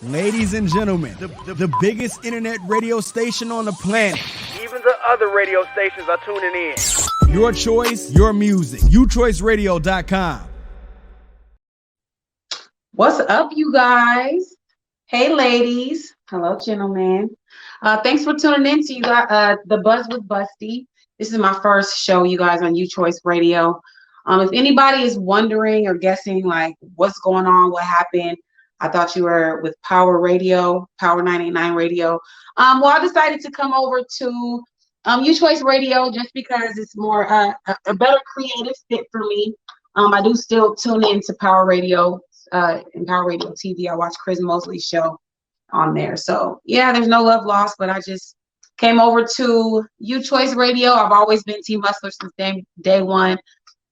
Ladies and gentlemen, the biggest internet radio station on the planet. Even the other radio stations are tuning in. Your choice, your music. UChoiceRadio.com. What's up, you guys? Hey, ladies. Hello, gentlemen. Thanks for tuning in to you guys, The Buzz with Busty. This is my first show, you guys, on UChoice Radio. If anybody is wondering or guessing, like, what's going on, what happened, I thought you were with Power Radio, Power 989 Radio. Well, I decided to come over to UChoice Radio just because it's more a better creative fit for me. I do still tune in to Power Radio and Power Radio TV. I watch Chris Mosley's show on there. So, yeah, there's no love lost, but I just came over to UChoice Radio. I've always been Team Hustler since day one,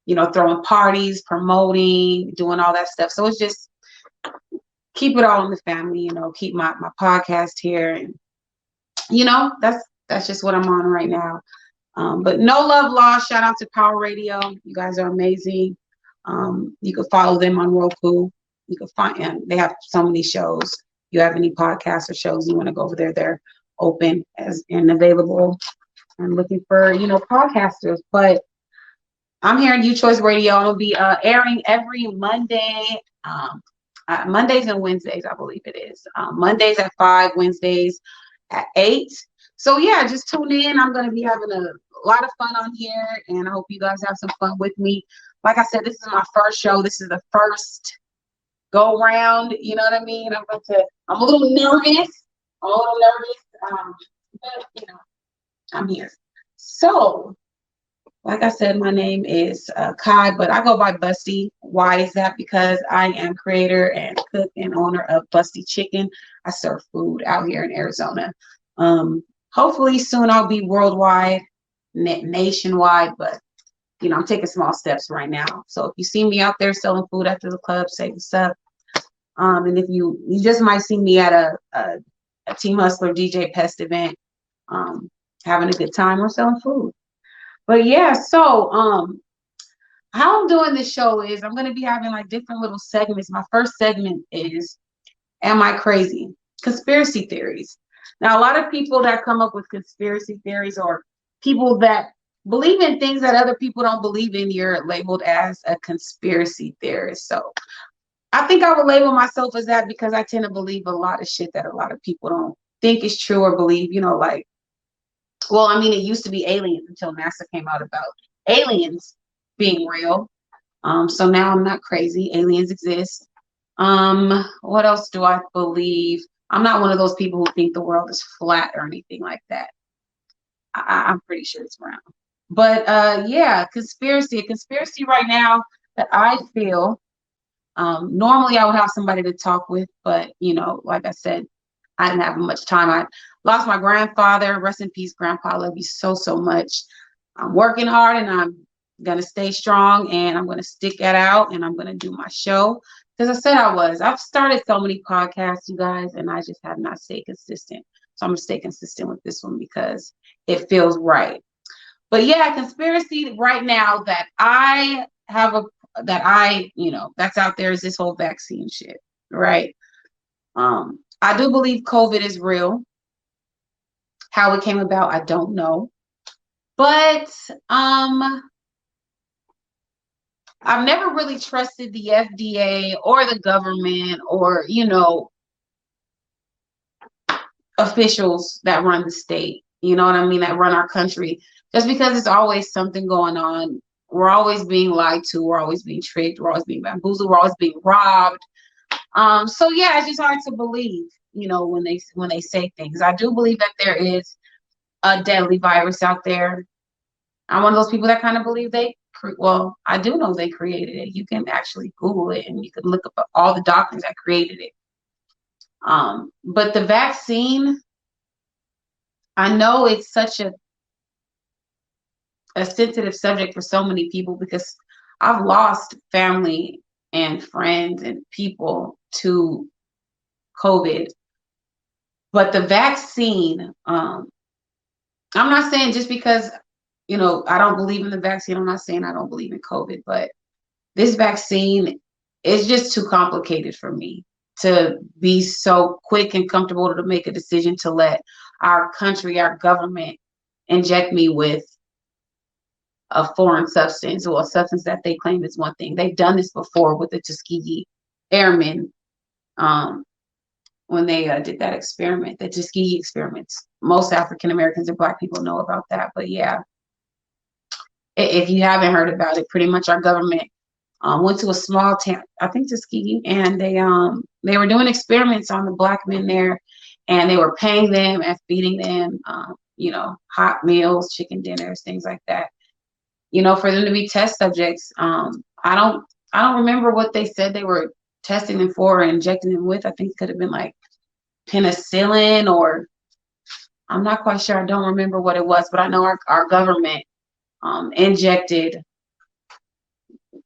you know, throwing parties, promoting, doing all that stuff. So it's just keep it all in the family, you know, keep my podcast here. And, you know, that's just what I'm on right now. But no love lost. Shout out to Power Radio. You guys are amazing. You can follow them on Roku. You can find, and they have so many shows. If you have any podcasts or shows you want to go over there, they're open and available and looking for, you know, podcasters. But I'm here at UChoice Radio. I'll be airing every Monday, Mondays and Wednesdays, I believe it is. Mondays at 5, Wednesdays at 8. So yeah, just tune in. I'm going to be having a lot of fun on here, and I hope you guys have some fun with me. Like I said, this is my first show. This is the first go round. You know what I mean? I'm a little nervous. But you know, I'm here. So, like I said, my name is Kai, but I go by Busty. Why is that? Because I am creator and cook and owner of Busty Chicken. I serve food out here in Arizona. Hopefully soon I'll be worldwide, nationwide, but you know, I'm taking small steps right now. So if you see me out there selling food after the club, say what's up. And if you just might see me at a Team Hustler DJ Pest event, having a good time or selling food. But yeah, so how I'm doing this show is I'm going to be having like different little segments. My first segment is Am I Crazy? Conspiracy theories. Now, a lot of people that come up with conspiracy theories or people that believe in things that other people don't believe in, you're labeled as a conspiracy theorist. So I think I would label myself as that because I tend to believe a lot of shit that a lot of people don't think is true or believe, you know, like, well, I mean, it used to be aliens until NASA came out about aliens being real. So now I'm not crazy. Aliens exist. What else do I believe? I'm not one of those people who think the world is flat or anything like that. I'm pretty sure it's round. But yeah, a conspiracy right now that I feel, normally I would have somebody to talk with, but you know, like I said, I didn't have much time. I lost my grandfather. Rest in peace, Grandpa. I love you so, so much. I'm working hard and I'm going to stay strong and I'm going to stick that out and I'm going to do my show. Because I said I was. I've started so many podcasts, you guys, and I just have not stayed consistent. So I'm going to stay consistent with this one because it feels right. But yeah, conspiracy right now that I have you know, that's out there is this whole vaccine shit, right? I do believe COVID is real. How it came about, I don't know. But I've never really trusted the FDA or the government or, you know, officials that run the state, you know what I mean, that run our country, just because it's always something going on. We're always being lied to. We're always being tricked. We're always being bamboozled. We're always being robbed. So yeah, it's just hard to believe, you know, when they say things. I do believe that there is a deadly virus out there. I'm one of those people that kind of believe I do know they created it. You can actually Google it and you can look up all the doctors that created it. But the vaccine, I know it's such a sensitive subject for so many people because I've lost family and friends and people to COVID. But the vaccine, I'm not saying just because, you know, I don't believe in the vaccine, I'm not saying I don't believe in COVID, but this vaccine is just too complicated for me to be so quick and comfortable to make a decision to let our country, our government inject me with a foreign substance or a substance that they claim is one thing. They've done this before with the Tuskegee Airmen when they did that experiment, the Tuskegee experiments. Most African Americans and Black people know about that. But yeah, if you haven't heard about it, pretty much our government went to a small town, I think Tuskegee, and they were doing experiments on the Black men there, and they were paying them and feeding them, hot meals, chicken dinners, things like that, for them to be test subjects. I don't remember what they said they were testing them for or injecting them with. I think it could have been like penicillin, or I'm not quite sure. I don't remember what it was, but I know our government injected,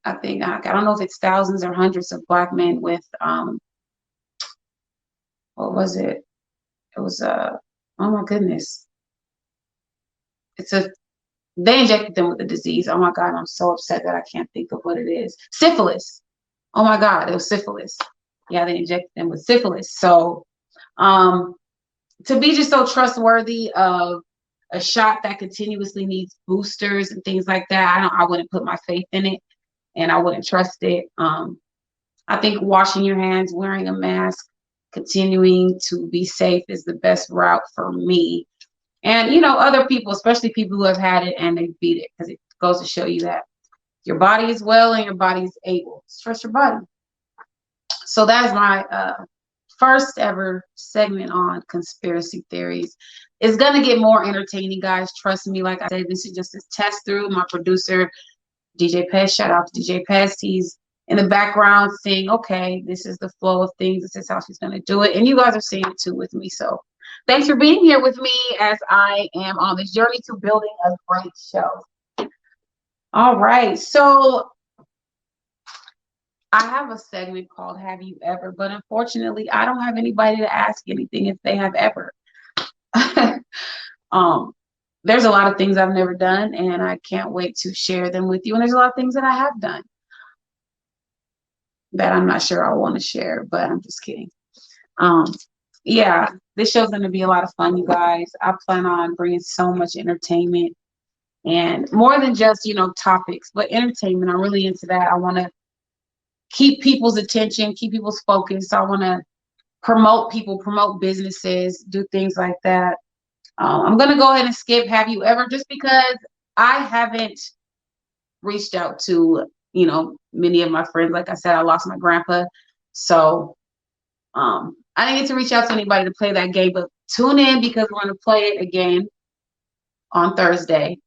I don't know if it's thousands or hundreds of Black men with, what was it? It was, oh my goodness. They injected them with the disease. Oh my God, I'm so upset that I can't think of what it is. Syphilis. Oh my God, it was syphilis. Yeah, they injected them with syphilis. So, to be just so trustworthy of a shot that continuously needs boosters and things like that, I wouldn't put my faith in it, and I wouldn't trust it. I think washing your hands, wearing a mask, continuing to be safe is the best route for me. And, other people, especially people who have had it and they beat it, because it goes to show you that your body is well and your body is able. Trust your body. So that's my first ever segment on conspiracy theories. It's going to get more entertaining, guys. Trust me. Like I said, this is just a test through. My producer, DJ Pez, shout out to DJ Pez. He's in the background saying, okay, this is the flow of things. This is how she's going to do it. And you guys are seeing it too with me. So thanks for being here with me as I am on this journey to building a great show. All right. So I have a segment called Have You Ever? But unfortunately, I don't have anybody to ask anything if they have ever. There's a lot of things I've never done, and I can't wait to share them with you. And there's a lot of things that I have done that I'm not sure I want to share, but I'm just kidding. Yeah, this show's going to be a lot of fun, you guys. I plan on bringing so much entertainment, and more than just, topics, but entertainment. I'm really into that. I want to keep people's attention, keep people's focus. I want to promote people, promote businesses, do things like that. I'm going to go ahead and skip Have You Ever, just because I haven't reached out to, many of my friends. Like I said, I lost my grandpa. So I didn't get to reach out to anybody to play that game, but tune in because we're going to play it again on Thursday.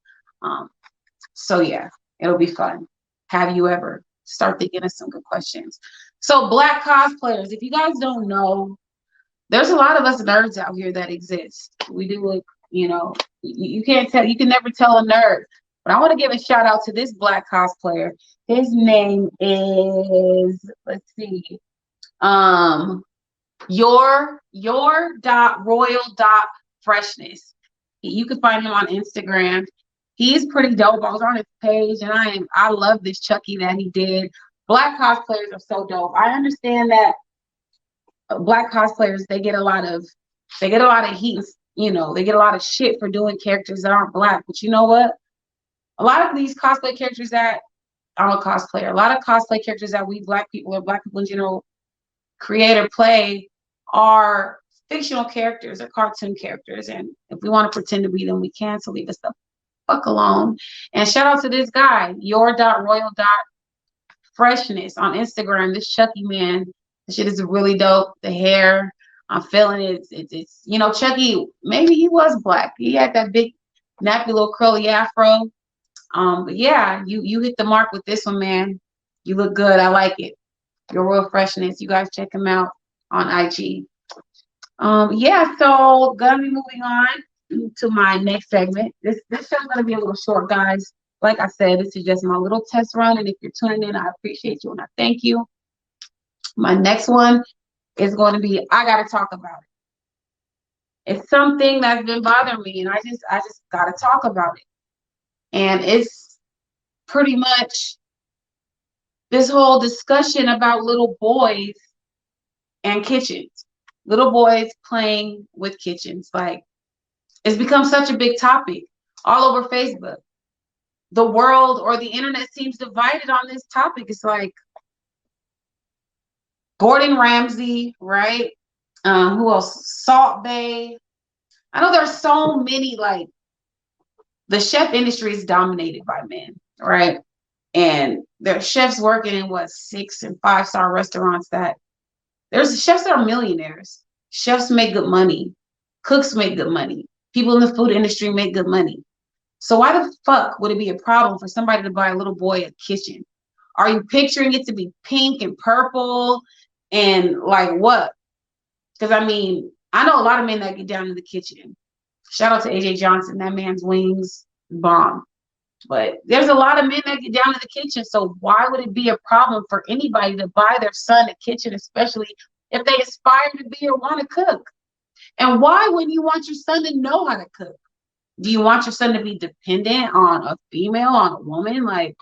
So yeah, it'll be fun. Have you ever? Start thinking of some good questions. So Black cosplayers, if you guys don't know, there's a lot of us nerds out here that exist. We do look, you can't tell, you can never tell a nerd. But I want to give a shout out to this Black cosplayer. His name is, let's see, your.royal.freshness. You can find him on Instagram. He's pretty dope. I was on his page, and I love this Chucky that he did. Black cosplayers are so dope. I understand that Black cosplayers, they get a lot of heat, they get a lot of shit for doing characters that aren't Black. But you know what? A lot of these cosplay characters that I'm a cosplayer, a lot of cosplay characters that we Black people or Black people in general create or play are fictional characters or cartoon characters. And if we want to pretend to be them, we can. So leave us the fuck alone. And shout out to this guy, your.royal.freshness on Instagram. This Chucky man, this shit is really dope. The hair, I'm feeling it. It's Chucky, maybe he was Black. He had that big nappy little curly afro. But yeah, you hit the mark with this one, man. You look good. I like it. Your Royal Freshness. You guys check him out on IG. Yeah, so gonna be moving on to my next segment. This show's gonna be a little short, guys. Like I said, this is just my little test run, and if you're tuning in, I appreciate you and I thank you. My next one is going to be I gotta talk about it. It's something that's been bothering me, and I just gotta talk about it. And it's pretty much this whole discussion about little boys and kitchens. Little boys playing with kitchens. Like, it's become such a big topic all over Facebook. The world or the internet seems divided on this topic. It's like Gordon Ramsay, right? Who else? Salt Bay. I know there's so many, like, the chef industry is dominated by men, right? And there's chefs working in 6 and 5-star restaurants that there's chefs that are millionaires. Chefs make good money. Cooks make good money. People in the food industry make good money. So why the fuck would it be a problem for somebody to buy a little boy a kitchen? Are you picturing it to be pink and purple and like what? Because I mean, I know a lot of men that get down in the kitchen. Shout out to AJ Johnson. That man's wings bomb. But there's a lot of men that get down in the kitchen. So why would it be a problem for anybody to buy their son a kitchen, especially if they aspire to be or want to cook? And why wouldn't you want your son to know how to cook? Do you want your son to be dependent on a female, on a woman? Like,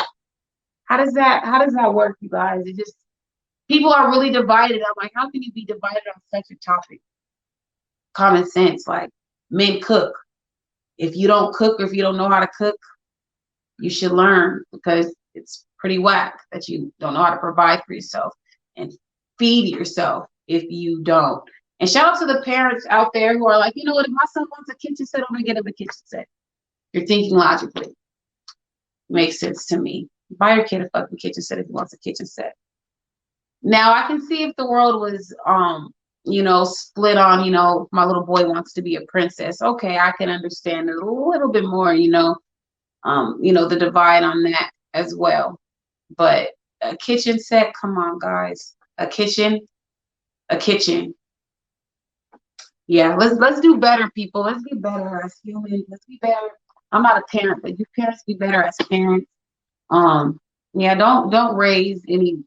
how does that work, you guys? It just, people are really divided. I'm like, how can you be divided on such a topic? Common sense, like, men cook. If you don't cook or if you don't know how to cook, you should learn, because it's pretty whack that you don't know how to provide for yourself and feed yourself if you don't. And shout out to the parents out there who are like, you know what, if my son wants a kitchen set, I'm gonna get him a kitchen set. You're thinking logically. Makes sense to me. Buy your kid a fucking kitchen set if he wants a kitchen set. Now I can see if the world was split on, if my little boy wants to be a princess. Okay, I can understand it a little bit more, the divide on that as well. But a kitchen set, come on, guys. A kitchen. Yeah, let's do better, people. Let's be better as humans. Let's be better. I'm not a parent, but you parents be better as parents. Don't raise any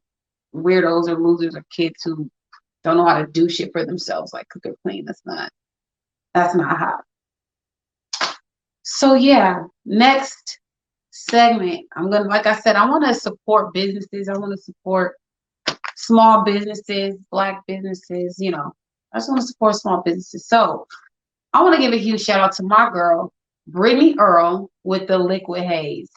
weirdos or losers or kids who don't know how to do shit for themselves, like cook or clean. That's not how. So yeah, next segment, like I said, I want to support businesses. I want to support small businesses, Black businesses, I just want to support small businesses. So I want to give a huge shout out to my girl, Brittany Earl, with the Liquid Haze.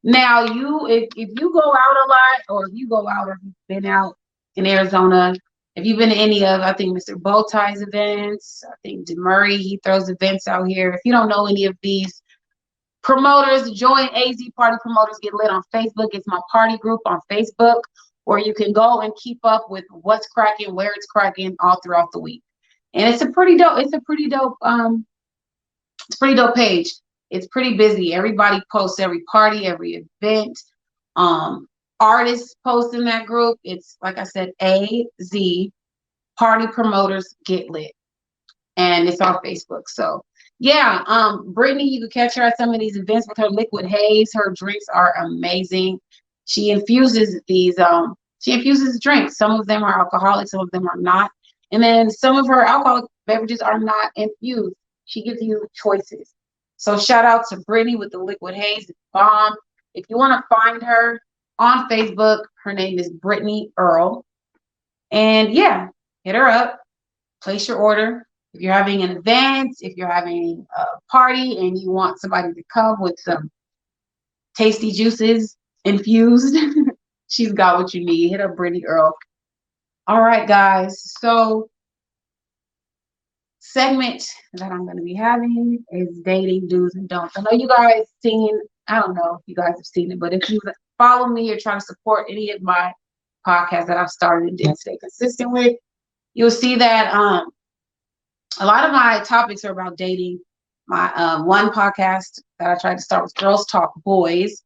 Now, if you go out a lot, or if you go out, or if you've been out in Arizona, if you've been to any of, I think, Mr. Bowtie's events, I think DeMurray, he throws events out here. If you don't know any of these promoters, join AZ Party Promoters Get Lit on Facebook. It's my party group on Facebook, where you can go and keep up with what's cracking, where it's cracking all throughout the week. And it's a pretty dope page. It's pretty busy. Everybody posts every party, every event. Artists post in that group. It's, like I said, AZ Party Promoters Get Lit. And it's on Facebook. So yeah, Brittany, you can catch her at some of these events with her Liquid Haze. Her drinks are amazing. She infuses drinks. Some of them are alcoholic, some of them are not. And then some of her alcoholic beverages are not infused. She gives you choices. So shout out to Brittany with the Liquid Haze. It's bomb. If you want to find her on Facebook, her name is Brittany Earl. And yeah, hit her up, place your order. If you're having an event, if you're having a party and you want somebody to come with some tasty juices infused, she's got what you need. Hit up Brittany Earl. All right, guys. So segment that I'm going to be having is dating do's and don'ts. I know you guys I don't know if you guys have seen it, but if you follow me or try to support any of my podcasts that I've started and didn't stay consistent with, you'll see that a lot of my topics are about dating. My one podcast that I tried to start was Girls Talk Boys.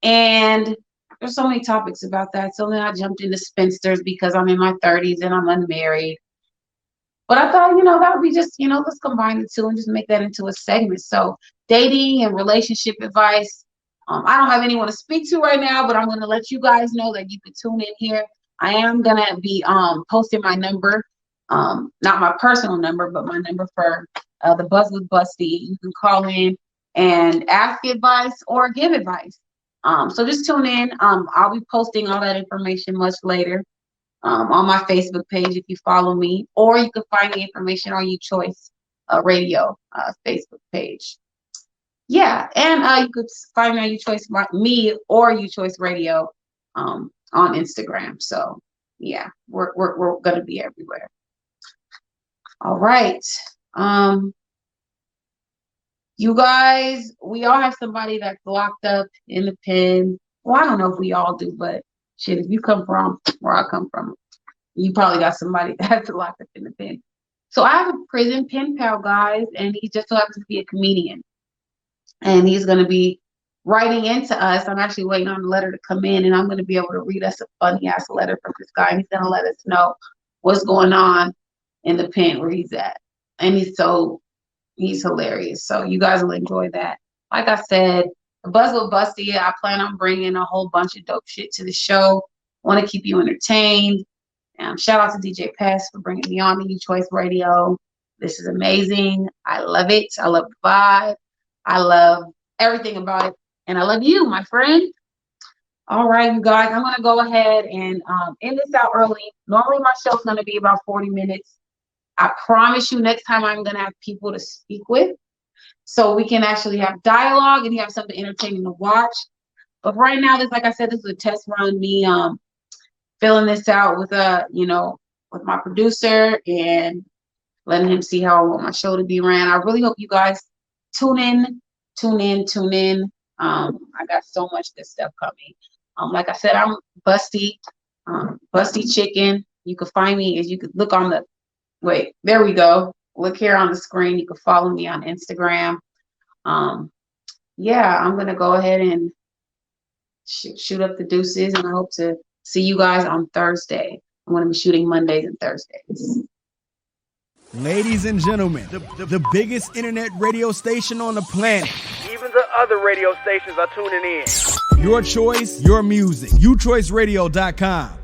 And there's so many topics about that. So then I jumped into spinsters because I'm in my 30s and I'm unmarried. But I thought, that would be just, let's combine the two and just make that into a segment. So dating and relationship advice. I don't have anyone to speak to right now, but I'm going to let you guys know that you can tune in here. I am going to be posting my number, not my personal number, but my number for the Buzz with Busty. You can call in and ask advice or give advice. So just tune in. I'll be posting all that information much later. on my Facebook page if you follow me, or you can find the information on UChoice Radio Facebook page. Yeah, and you could find me on me or UChoice Radio on Instagram. So yeah, we're gonna be everywhere. All right. You guys, we all have somebody that's locked up in the pen. Well, I don't know if we all do, but shit, if you come from where I come from, you probably got somebody that's locked up in the pen. So I have a prison pen pal, guys, and he just so happens to be a comedian. And he's going to be writing into us. I'm actually waiting on the letter to come in, and I'm going to be able to read us a funny-ass letter from this guy. He's going to let us know what's going on in the pen where he's at. And he's hilarious. So you guys will enjoy that. Like I said, Buzz with Busty, I plan on bringing a whole bunch of dope shit to the show. Want to keep you entertained. Shout out to DJ Pass for bringing me on to UChoice Radio. This is amazing. I love it. I love the vibe. I love everything about it. And I love you, my friend. All right, you guys, I'm going to go ahead and end this out early. Normally, my show's going to be about 40 minutes. I promise you next time I'm going to have people to speak with so we can actually have dialogue and you have something entertaining to watch. But right now, like I said, this is a test run, me filling this out with with my producer and letting him see how I want my show to be ran. I really hope you guys tune in. I got so much good stuff coming. Like I said, I'm Busty, Busty Chicken. You can find me as you could look on the there we go. Look here on the screen. You can follow me on Instagram. Yeah, I'm gonna go ahead and shoot up the deuces, and I hope to see you guys on Thursday. I'm gonna be shooting Mondays and Thursdays. Ladies and gentlemen, the biggest internet radio station on the planet. Even the other radio stations are tuning in. Your choice, your music. UChoiceradio.com.